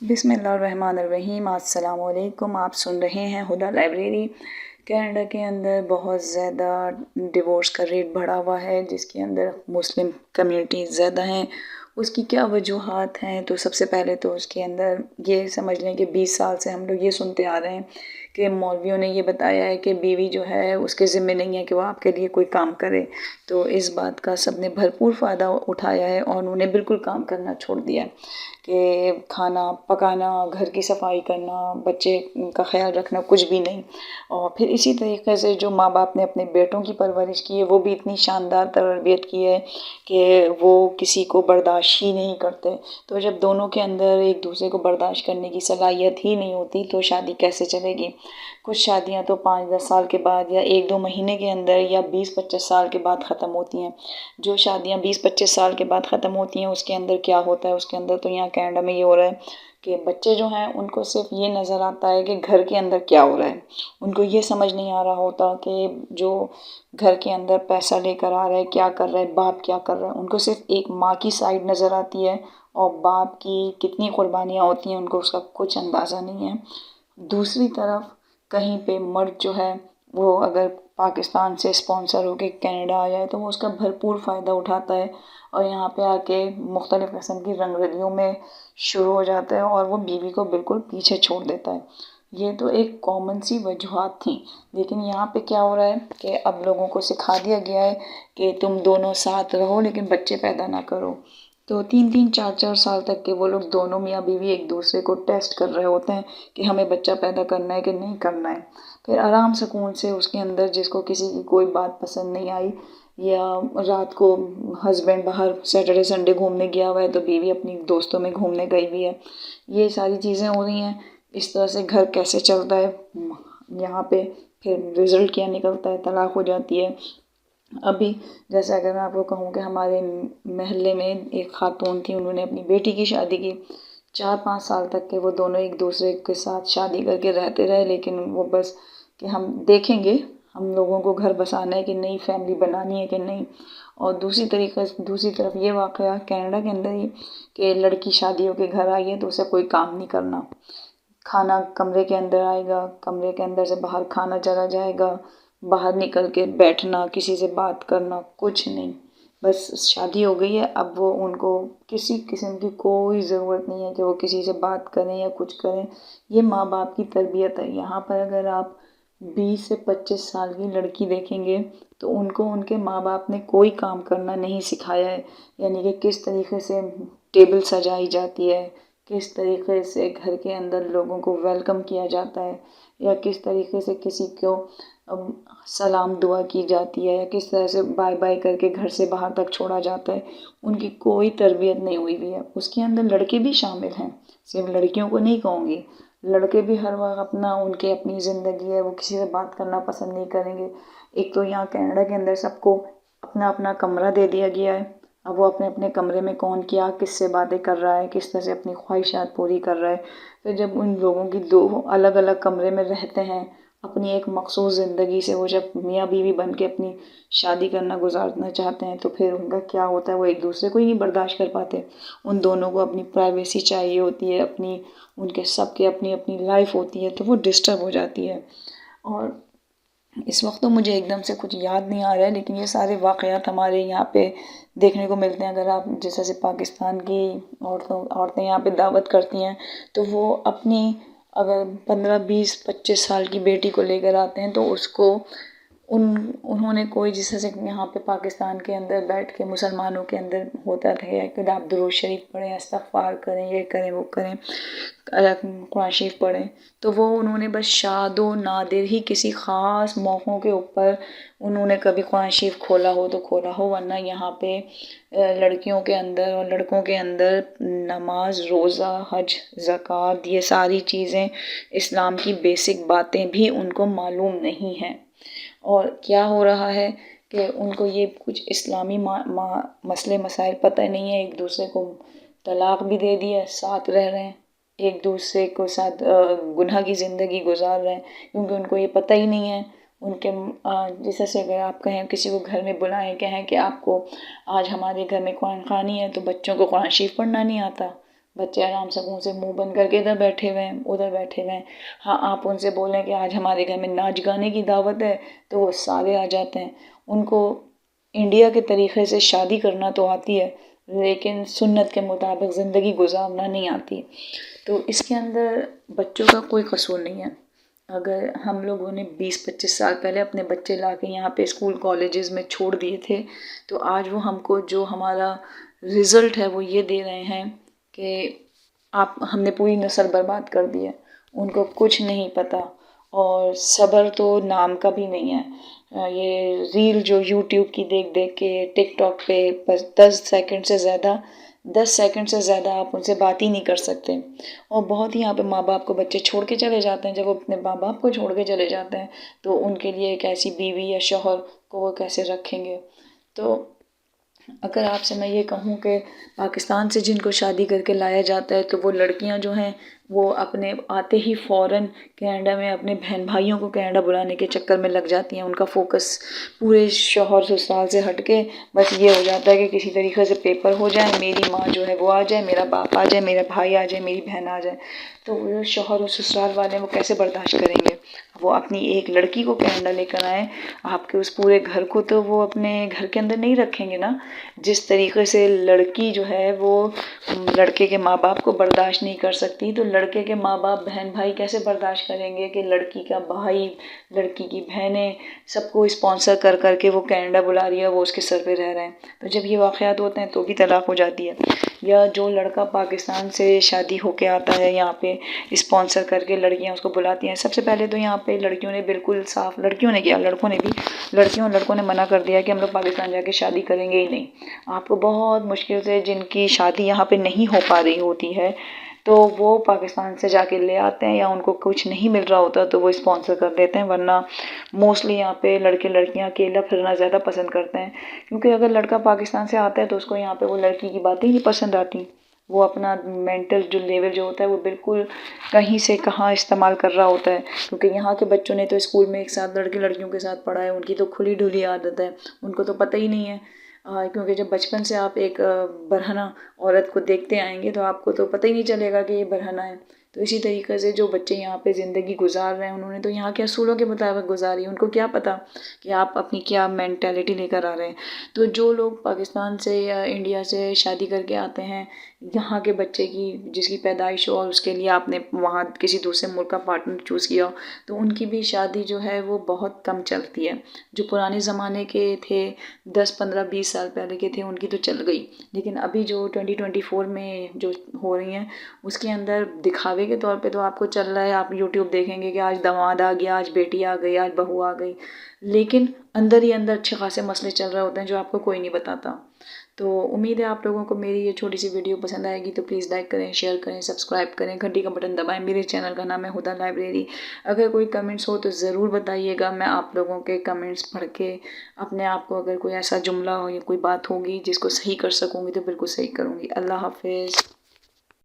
बिस्मिल्लाहिर्रहमानिर्रहीम। अस्सलाम वालेकुम। आप सुन रहे हैं हुदा लाइब्रेरी। कनाडा के अंदर बहुत ज़्यादा डिवोर्स का रेट बढ़ा हुआ है, जिसके अंदर मुस्लिम कम्युनिटी ज़्यादा हैं। उसकी क्या वजूहात हैं? तो सबसे पहले तो उसके अंदर ये समझ लें कि 20 साल से हम लोग ये सुनते आ रहे हैं कि मौलवियों ने ये बताया है कि बीवी जो है उसके ज़िम्मे नहीं है कि वो आपके लिए कोई काम करे। तो इस बात का सब ने भरपूर फ़ायदा उठाया है और उन्होंने बिल्कुल काम करना छोड़ दिया कि खाना पकाना, घर की सफाई करना, बच्चे का ख्याल रखना, कुछ भी नहीं। और फिर इसी तरीके से जो माँ बाप ने अपने बेटों की परवरिश की है वो भी इतनी शानदार तरबियत की है कि वो किसी को बर्दाश्त ही नहीं करते। तो जब दोनों के अंदर एक दूसरे को बर्दाश्त करने की सलाहियत ही नहीं होती तो शादी कैसे चलेगी? कुछ शादियाँ तो 5-10 साल के बाद या 1-2 महीने के अंदर या 20-25 साल के बाद ख़त्म होती हैं। जो शादियाँ 20-25 साल के बाद ख़त्म होती हैं उसके अंदर क्या होता है? उसके अंदर तो यहाँ कनाडा में ये हो रहा है कि बच्चे जो हैं उनको सिर्फ ये नज़र आता है कि घर के अंदर क्या हो रहा है। उनको ये समझ नहीं आ रहा होता कि जो घर के अंदर पैसा लेकर आ रहा है, क्या कर रहा है, बाप क्या कर रहा है। उनको सिर्फ एक माँ की साइड नज़र आती है और बाप की कितनी कुर्बानियाँ होती हैं उनको उसका कुछ अंदाज़ा नहीं है। दूसरी तरफ कहीं पे मर्द जो है वो अगर पाकिस्तान से स्पॉन्सर होके कनाडा आ जाए तो वो उसका भरपूर फ़ायदा उठाता है और यहाँ पे आके मुख्तलिफ़ किस्म की रंगरलियों में शुरू हो जाता है और वो बीवी को बिल्कुल पीछे छोड़ देता है। ये तो एक कॉमन सी वजूहात थी, लेकिन यहाँ पे क्या हो रहा है कि अब लोगों को सिखा दिया गया है कि तुम दोनों साथ रहो लेकिन बच्चे पैदा ना करो। तो 3-3 4-4 साल तक के वो लोग दोनों मियाँ बीवी एक दूसरे को टेस्ट कर रहे होते हैं कि हमें बच्चा पैदा करना है कि नहीं करना है। फिर आराम सुकून से उसके अंदर जिसको किसी की कोई बात पसंद नहीं आई या रात को हस्बैंड बाहर सैटरडे संडे घूमने गया हुआ है तो बीवी अपनी दोस्तों में घूमने गई हुई है। ये सारी चीज़ें हो रही हैं। इस तरह से घर कैसे चलता है यहाँ पे। फिर रिज़ल्ट क्या निकलता है? तलाक हो जाती है। अभी जैसे अगर मैं आपको कहूँ कि हमारे महल्ले में एक खातून थी, उन्होंने अपनी बेटी की शादी की। 4-5 साल तक के वो दोनों एक दूसरे के साथ शादी करके रहते रहे, लेकिन वो बस कि हम देखेंगे हम लोगों को घर बसाना है कि नहीं, फैमिली बनानी है कि नहीं। और दूसरी तरफ ये वाक़या कनाडा के अंदर ही कि लड़की शादी होके घर आई है तो उसे कोई काम नहीं करना। खाना कमरे के अंदर आएगा, कमरे के अंदर से बाहर खाना चला जाएगा, बाहर निकल के बैठना, किसी से बात करना, कुछ नहीं। बस शादी हो गई है, अब वो उनको किसी किस्म की कोई ज़रूरत नहीं है कि वो किसी से बात करें या कुछ करें। ये माँ बाप की तरबियत है। यहाँ पर अगर आप 20 से 25 साल की लड़की देखेंगे तो उनको उनके माँ बाप ने कोई काम करना नहीं सिखाया है। यानी कि किस तरीके से टेबल सजाई जाती है, किस तरीके से घर के अंदर लोगों को वेलकम किया जाता है, या किस तरीके से किसी को सलाम दुआ की जाती है, या किस तरह से बाय बाय करके घर से बाहर तक छोड़ा जाता है। उनकी कोई तरबियत नहीं हुई हुई है। उसके अंदर लड़के भी शामिल हैं, सिर्फ लड़कियों को नहीं कहूँगी। लड़के भी हर वक्त उनके अपनी ज़िंदगी है, वो किसी से बात करना पसंद नहीं करेंगे। एक तो यहाँ कनाडा के अंदर सबको अपना अपना कमरा दे दिया गया है। अब वो अपने अपने कमरे में कौन क्या किससे बातें कर रहा है, किस तरह से अपनी ख्वाहिशात पूरी कर रहा है। फिर जब उन लोगों की दो अलग अलग कमरे में रहते हैं अपनी एक मखसूस ज़िंदगी से, वो जब मियाँ बीवी बन के अपनी शादी करना गुजारना चाहते हैं तो फिर उनका क्या होता है, वो एक दूसरे को ही नहीं बर्दाश्त कर पाते। उन दोनों को अपनी प्राइवेसी चाहिए होती है, उनके सबके अपनी अपनी लाइफ होती है, तो वो डिस्टर्ब हो जाती है। और इस वक्त तो मुझे एकदम से कुछ याद नहीं आ रहा है, लेकिन ये सारे वाक़यात हमारे यहाँ पे देखने को मिलते हैं। अगर आप जैसे से पाकिस्तान की औरतें यहाँ पे दावत करती हैं तो वो अपनी अगर 15-20-25 साल की बेटी को लेकर आते हैं तो उसको उन्होंने कोई जैसे से यहाँ पे पाकिस्तान के अंदर बैठ के मुसलमानों के अंदर होता था कि आप दुरूद शरीफ पढ़ें, इस्तग़फ़ार करें, ये करें वो करें, कुरान शरीफ पढ़ें। तो वो उन्होंने बस शादो नादिर ही किसी ख़ास मौक़ों के ऊपर उन्होंने कभी कुरान शरीफ खोला हो तो खोला हो, वरना यहाँ पे लड़कियों के अंदर और लड़कों के अंदर नमाज, रोज़ा, हज, ज़कात, ये सारी चीज़ें इस्लाम की बेसिक बातें भी उनको मालूम नहीं हैं। और क्या हो रहा है कि उनको ये कुछ इस्लामी मसले मसाइल पता नहीं है। एक दूसरे को तलाक भी दे दिया, साथ रह रहे हैं, एक दूसरे को साथ गुनाह की ज़िंदगी गुजार रहे हैं, क्योंकि उनको ये पता ही नहीं है। उनके जैसे अगर आप कहें किसी को घर में बुलाएं, कहें कि आपको आज हमारे घर में कुरान ख़वानी है, तो बच्चों को कुरान शरीफ पढ़ना नहीं आता। بچے آرام سے منہ سے منہ بند کر کے ادھر بیٹھے ہوئے ہیں ادھر بیٹھے ہوئے ہیں. ہاں آپ ان سے بولیں کہ آج ہمارے گھر میں ناچ گانے کی دعوت ہے تو وہ سارے آ جاتے ہیں. ان کو انڈیا کے طریقے سے شادی کرنا تو آتی ہے لیکن سنت کے مطابق زندگی گزارنا نہیں آتی. تو اس کے اندر بچوں کا کوئی قصور نہیں ہے. اگر ہم لوگوں نے 20-25 سال پہلے اپنے بچے لا کے یہاں پہ اسکول کالجز میں چھوڑ دیے تھے تو آج وہ ہم کو جو ہمارا رزلٹ ہے وہ یہ دے رہے ہیں کہ ہم نے پوری نسل برباد کر دی ہے. ان کو کچھ نہیں پتہ اور صبر تو نام کا بھی نہیں ہے. یہ ریل جو یوٹیوب کی دیکھ دیکھ کے ٹک ٹاک پہ بس 10 سیکنڈ سے زیادہ آپ ان سے بات ہی نہیں کر سکتے. اور بہت ہی یہاں پہ ماں باپ کو بچے چھوڑ کے چلے جاتے ہیں. جب وہ اپنے ماں باپ کو چھوڑ کے چلے جاتے ہیں تو ان کے لیے ایک ایسی بیوی یا شوہر کو وہ کیسے رکھیں گے. تو اگر آپ سے میں یہ کہوں کہ پاکستان سے جن کو شادی کر کے لایا جاتا ہے تو وہ لڑکیاں جو ہیں وہ اپنے آتے ہی فوراً کینیڈا میں اپنے بہن بھائیوں کو کینیڈا بلانے کے چکر میں لگ جاتی ہیں. ان کا فوکس پورے شوہر سسرال سے ہٹ کے بس یہ ہو جاتا ہے کہ کسی طریقے سے پیپر ہو جائیں, میری ماں جو ہے وہ آ جائے, میرا باپ آ جائے, میرا بھائی آ جائے, میری بہن آ جائے. تو وہ شوہر اور سسرال والے وہ کیسے برداشت کریں گے. وہ اپنی ایک لڑکی کو کینیڈا لے کر آئیں, آپ کے اس پورے گھر کو تو وہ اپنے گھر کے اندر نہیں رکھیں گے نا. جس طریقے سے لڑکی جو ہے وہ لڑکے کے ماں باپ کو برداشت نہیں کر سکتی تو لڑکے کے ماں باپ بہن بھائی کیسے برداشت کریں گے کہ لڑکی کا بھائی لڑکی کی بہنیں سب کو اسپانسر کر کر کے وہ کینیڈا بلا رہی ہے, وہ اس کے سر پہ رہ رہے ہیں. تو جب یہ واقعات ہوتے ہیں تو بھی طلاق ہو جاتی ہے. یا جو لڑکا پاکستان سے شادی ہو کے آتا ہے یہاں پہ اسپانسر کر کے لڑکیاں اس کو بلاتی ہیں. سب سے پہلے تو یہاں پہ لڑکیوں نے بالکل صاف, لڑکیوں نے کیا لڑکوں نے بھی, لڑکوں نے منع کر دیا کہ ہم لوگ پاکستان جا کے شادی کریں گے ہی نہیں. آپ کو بہت مشکل سے جن کی شادی یہاں پہ نہیں ہو پا رہی ہوتی ہے تو وہ پاکستان سے جا کے لے آتے ہیں, یا ان کو کچھ نہیں مل رہا ہوتا تو وہ اسپانسر کر دیتے ہیں. ورنہ موسٹلی یہاں پہ لڑکے لڑکیاں اکیلا پھرنا زیادہ پسند کرتے ہیں, کیونکہ اگر لڑکا پاکستان سے آتا ہے تو اس کو یہاں پہ وہ لڑکی کی باتیں ہی نہیں پسند آتی. وہ اپنا مینٹل جو لیول جو ہوتا ہے وہ بالکل کہیں سے کہاں استعمال کر رہا ہوتا ہے. کیونکہ یہاں کے بچوں نے تو اسکول میں ایک ساتھ لڑکے لڑکیوں کے ساتھ پڑھا ہے, ان کی تو کھلی ڈھلی عادت ہے, ان کو تو پتہ ہی نہیں ہے. کیونکہ جب بچپن سے آپ ایک برہنہ عورت کو دیکھتے آئیں گے تو آپ کو تو پتہ ہی نہیں چلے گا کہ یہ برہنہ ہے. تو اسی طریقے سے جو بچے یہاں پہ زندگی گزار رہے ہیں انہوں نے تو یہاں کے اصولوں کے مطابق گزاری, ان کو کیا پتہ کہ آپ اپنی کیا مینٹیلٹی لے کر آ رہے ہیں. تو جو لوگ پاکستان سے یا انڈیا سے شادی کر کے آتے ہیں, یہاں کے بچے کی جس کی پیدائش ہو اور اس کے لیے آپ نے وہاں کسی دوسرے ملک کا پارٹنر چوز کیا تو ان کی بھی شادی جو ہے وہ بہت کم چلتی ہے. جو پرانے زمانے کے تھے 10-15-20 سال پہلے کے تھے ان کی تو چل گئی, لیکن ابھی جو 2024 میں جو ہو رہی ہیں اس کے اندر دکھاوے کے طور پہ تو آپ کو چل رہا ہے. آپ یوٹیوب دیکھیں گے کہ آج داماد آ گیا, آج بیٹی آ گئی, آج بہو آ گئی, لیکن اندر ہی اندر اچھے خاصے مسئلے چل رہے ہوتے ہیں جو آپ کو کوئی نہیں بتاتا. تو امید ہے آپ لوگوں کو میری یہ چھوٹی سی ویڈیو پسند آئے گی تو پلیز لائک کریں, شیئر کریں, سبسکرائب کریں, گھنٹی کا بٹن دبائیں. میرے چینل کا نام ہے ہدا لائبریری. اگر کوئی کمنٹس ہو تو ضرور بتائیے گا, میں آپ لوگوں کے کمنٹس پڑھ کے اپنے آپ کو اگر کوئی ایسا جملہ ہو یا کوئی بات ہوگی جس کو صحیح کر سکوں گی تو بالکل صحیح کروں گی. اللہ حافظ.